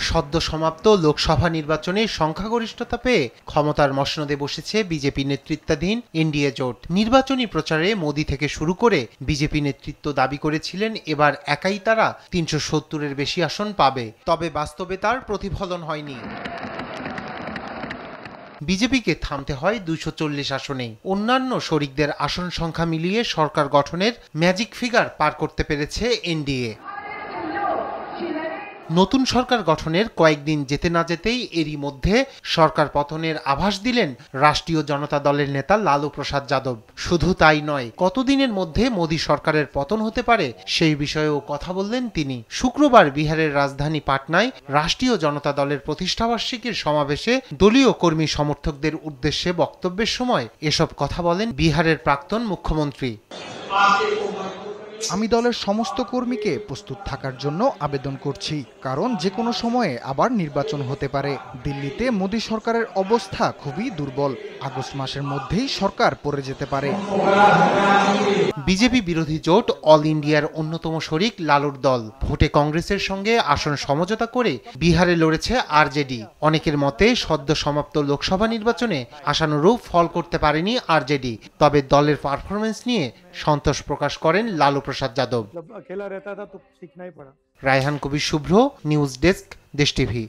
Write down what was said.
সদ্য সমাপ্ত লোকসভা নির্বাচনে সংখ্যাগরিষ্ঠতা পেয়ে ক্ষমতার মসনদে বসেছে বিজেপি নেতৃত্বাধীন এনডিএ জোট। নির্বাচনী প্রচারে মোদি থেকে শুরু করে বিজেপি নেতৃত্ব দাবি করেছিলেন এবার একাই তারা ৩৭০-এর বেশি আসন পাবে, তবে বাস্তবে তার প্রতিফলন হয়নি। বিজেপিকে থামতে হয় ২৪০ আসনে। অন্যান্য শরিকদের আসন সংখ্যা মিলিয়ে সরকার গঠনের ম্যাজিক ফিগার পার করতে পেরেছে এনডিএ। নতুন সরকার গঠনের কয়েকদিন যেতে না যেতেই এরই মধ্যে সরকার পতনের আভাস দিলেন রাষ্ট্রীয় জনতা দলের নেতা লালু প্রসাদ যাদব। শুধু তাই নয়, কতদিনের মধ্যে মোদী সরকারের পতন হতে পারে সেই বিষয়েও কথা বললেন তিনি। শুক্রবার বিহারের রাজধানী পাটনায় রাষ্ট্রীয় জনতা দলের প্রতিষ্ঠাবার্ষিকীর সমাবেশে দলীয় কর্মী সমর্থকদের উদ্দেশ্যে বক্তব্যের সময় এসব কথা বলেন বিহারের প্রাক্তন মুখ্যমন্ত্রী। আমি দলের সমস্ত কর্মীকে প্রস্তুত থাকার জন্য আবেদন করছি, কারণ যে কোনো সময়ে আবার নির্বাচন হতে পারে। দিল্লিতে মোদী সরকারের অবস্থা খুবই দুর্বল। আগস্ট মাসের মধ্যেই সরকার পড়ে যেতে পারে। বিজেপি বিরোধী জোট অল ইন্ডিয়ার অন্যতম শরিক লালুর দল ভোটে কংগ্রেসের সঙ্গে আসন সমঝোতা করে বিহারে লড়েছে আরজেডি। অনেকের মতে সদ্য সমাপ্ত লোকসভা নির্বাচনে আশানুরূপ ফল করতে পারেনি আরজেডি, তবে দলের পারফরমেন্স নিয়ে সন্তোষ প্রকাশ করেন লালু প্রসাদ যাদব। রায়হান কবির শুভ্র, নিউজ ডেস্ক, দেশ টিভি।